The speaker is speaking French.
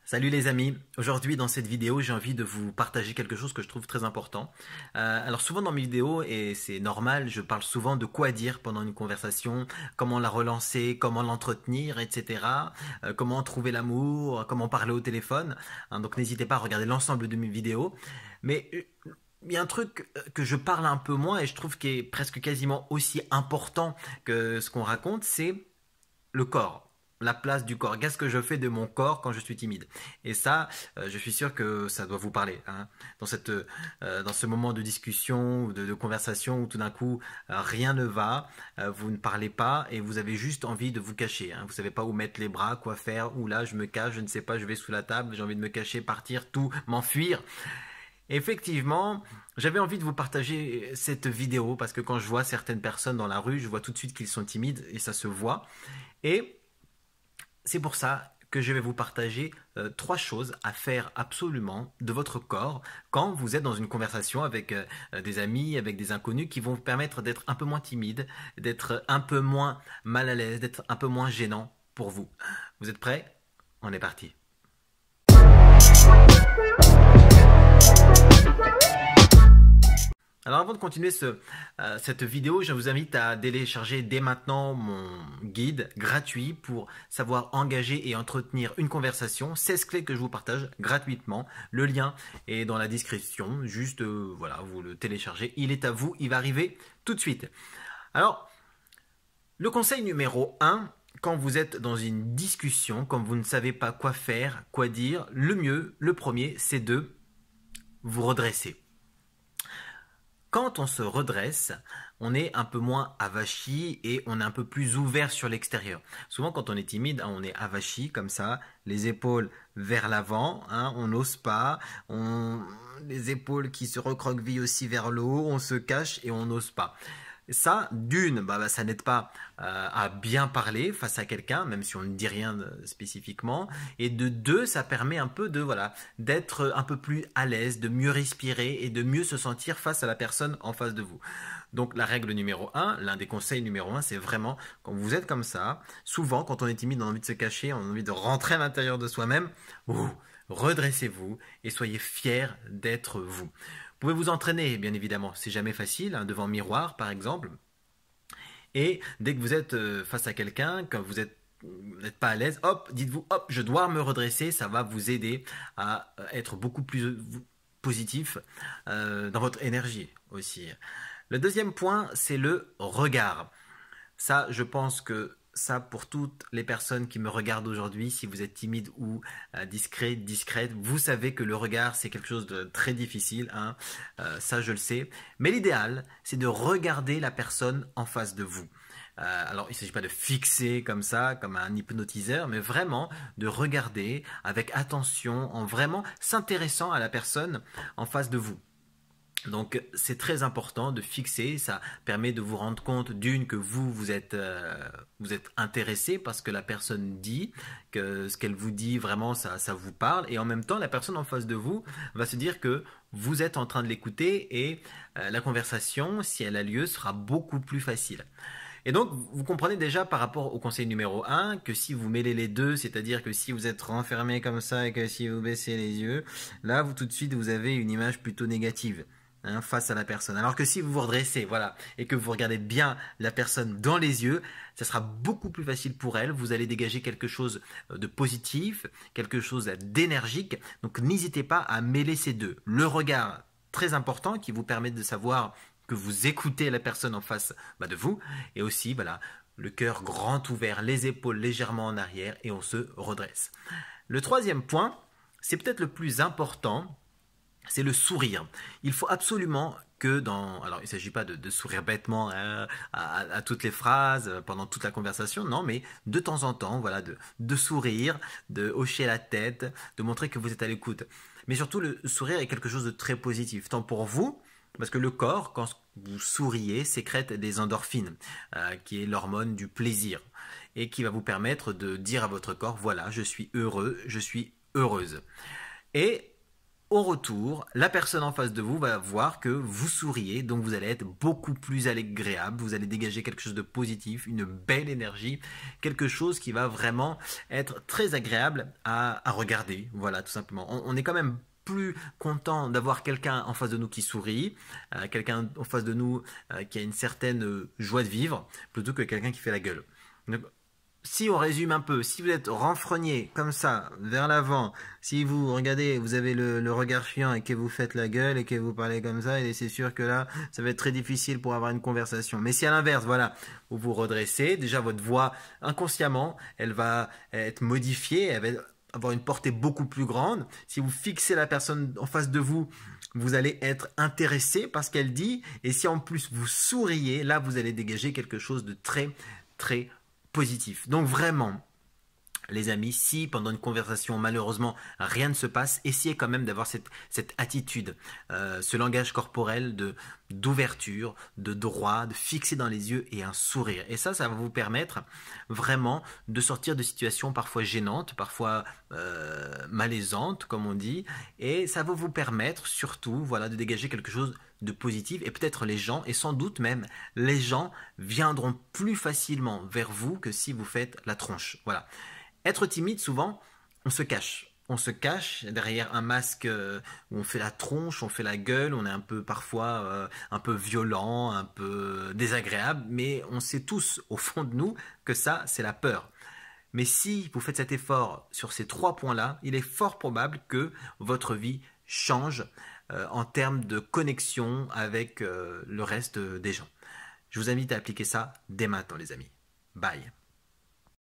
Salut les amis, aujourd'hui dans cette vidéo j'ai envie de vous partager quelque chose que je trouve très important. Alors souvent dans mes vidéos, et c'est normal, je parle souvent de quoi dire pendant une conversation, comment la relancer, comment l'entretenir, etc. Comment trouver l'amour, comment parler au téléphone. Donc n'hésitez pas à regarder l'ensemble de mes vidéos. Mais il y a un truc que je parle un peu moins et je trouve qui est presque quasiment aussi important que ce qu'on raconte, c'est le corps, la place du corps. Qu'est-ce que je fais de mon corps quand je suis timide? Et ça, je suis sûr que ça doit vous parler, hein. Dans ce moment de discussion ou de conversation où tout d'un coup rien ne va, vous ne parlez pas et vous avez juste envie de vous cacher, hein. Vous savez pas où mettre les bras, quoi faire. Ou là, je me cache, je ne sais pas, je vais sous la table, j'ai envie de me cacher, partir, tout, m'enfuir. Effectivement, j'avais envie de vous partager cette vidéo parce que quand je vois certaines personnes dans la rue, je vois tout de suite qu'ils sont timides et ça se voit. Et c'est pour ça que je vais vous partager trois choses à faire absolument de votre corps quand vous êtes dans une conversation avec des amis, avec des inconnus qui vont vous permettre d'être un peu moins timide, d'être un peu moins mal à l'aise, d'être un peu moins gênant pour vous. Vous êtes prêts? On est parti. Alors avant de continuer cette vidéo, je vous invite à télécharger dès maintenant mon guide gratuit pour savoir engager et entretenir une conversation. 16 clés que je vous partage gratuitement. Le lien est dans la description. Juste, voilà, vous le téléchargez. Il est à vous, il va arriver tout de suite. Alors, le conseil numéro 1, quand vous êtes dans une discussion, quand vous ne savez pas quoi faire, quoi dire, le mieux, le premier, c'est de vous redresser. Quand on se redresse, on est un peu moins avachi et on est un peu plus ouvert sur l'extérieur. Souvent, quand on est timide, on est avachi comme ça, les épaules vers l'avant, hein, on n'ose pas, les épaules qui se recroquevillent aussi vers le haut, on se cache et on n'ose pas. Ça, d'une, ça n'aide pas à bien parler face à quelqu'un, même si on ne dit rien spécifiquement. Et de deux, ça permet un peu de voilà d'être un peu plus à l'aise, de mieux respirer et de mieux se sentir face à la personne en face de vous. Donc la règle numéro un, l'un des conseils numéro un, c'est vraiment quand vous êtes comme ça, souvent quand on est timide, on a envie de se cacher, on a envie de rentrer à l'intérieur de soi-même, redressez-vous et soyez fiers d'être vous. Vous pouvez vous entraîner, bien évidemment, c'est jamais facile, hein, devant un miroir par exemple. Et dès que vous êtes face à quelqu'un, quand vous n'êtes pas à l'aise, hop, dites-vous, hop, je dois me redresser, ça va vous aider à être beaucoup plus positif dans votre énergie aussi. Le deuxième point, c'est le regard. Ça, je pense que ça, pour toutes les personnes qui me regardent aujourd'hui, si vous êtes timide ou discret, discrète, vous savez que le regard, c'est quelque chose de très difficile, hein. Ça, je le sais. Mais l'idéal, c'est de regarder la personne en face de vous. Alors, il ne s'agit pas de fixer comme ça, comme un hypnotiseur, mais vraiment de regarder avec attention, en vraiment s'intéressant à la personne en face de vous. Donc c'est très important de fixer, ça permet de vous rendre compte d'une que vous êtes intéressé parce que la personne dit, que ce qu'elle vous dit vraiment ça vous parle et en même temps la personne en face de vous va se dire que vous êtes en train de l'écouter et la conversation, si elle a lieu, sera beaucoup plus facile. Et donc, vous comprenez déjà par rapport au conseil numéro un que si vous mêlez les deux, c'est-à-dire que si vous êtes renfermé comme ça et que si vous baissez les yeux, là, tout de suite, vous avez une image plutôt négative, hein, face à la personne. Alors que si vous vous redressez, voilà, et que vous regardez bien la personne dans les yeux, ça sera beaucoup plus facile pour elle. Vous allez dégager quelque chose de positif, quelque chose d'énergique. Donc, n'hésitez pas à mêler ces deux. Le regard, très important, qui vous permet de savoir que vous écoutez la personne en face de vous, et aussi voilà, le cœur grand ouvert, les épaules légèrement en arrière, et on se redresse. Le troisième point, c'est peut-être le plus important, c'est le sourire. Il faut absolument que alors il ne s'agit pas de sourire bêtement, hein, à toutes les phrases, pendant toute la conversation, non, mais de temps en temps, voilà, de sourire, de hocher la tête, de montrer que vous êtes à l'écoute. Mais surtout, le sourire est quelque chose de très positif, tant pour vous, parce que le corps, quand vous souriez, sécrète des endorphines, qui est l'hormone du plaisir, et qui va vous permettre de dire à votre corps, voilà, je suis heureux, je suis heureuse. Et au retour, la personne en face de vous va voir que vous souriez, donc vous allez être beaucoup plus agréable, vous allez dégager quelque chose de positif, une belle énergie, quelque chose qui va vraiment être très agréable à regarder. Voilà, tout simplement. On est quand même plus content d'avoir quelqu'un en face de nous qui sourit, quelqu'un en face de nous qui a une certaine joie de vivre, plutôt que quelqu'un qui fait la gueule. Donc, si on résume un peu, si vous êtes renfrogné comme ça, vers l'avant, si vous regardez, vous avez le regard chiant et que vous faites la gueule et que vous parlez comme ça, et c'est sûr que là, ça va être très difficile pour avoir une conversation. Mais si à l'inverse, voilà, vous vous redressez, déjà votre voix, inconsciemment, elle va être modifiée, elle va avoir une portée beaucoup plus grande. Si vous fixez la personne en face de vous, vous allez être intéressé par ce qu'elle dit, et si en plus vous souriez, là, vous allez dégager quelque chose de très, très positif. Donc vraiment, les amis, si pendant une conversation, malheureusement, rien ne se passe, essayez quand même d'avoir cette attitude, ce langage corporel d'ouverture, de droit, de fixer dans les yeux et un sourire. Et ça va vous permettre vraiment de sortir de situations parfois gênantes, parfois malaisantes, comme on dit. Et ça va vous permettre surtout, voilà, de dégager quelque chose de positif. Et peut-être les gens, et sans doute même, les gens viendront plus facilement vers vous que si vous faites la tronche. Voilà. Être timide, souvent, on se cache. On se cache derrière un masque où on fait la tronche, on fait la gueule, on est un peu parfois un peu violent, un peu désagréable, mais on sait tous au fond de nous que ça, c'est la peur. Mais si vous faites cet effort sur ces 3 points-là, il est fort probable que votre vie change en termes de connexion avec le reste des gens. Je vous invite à appliquer ça dès maintenant, les amis. Bye.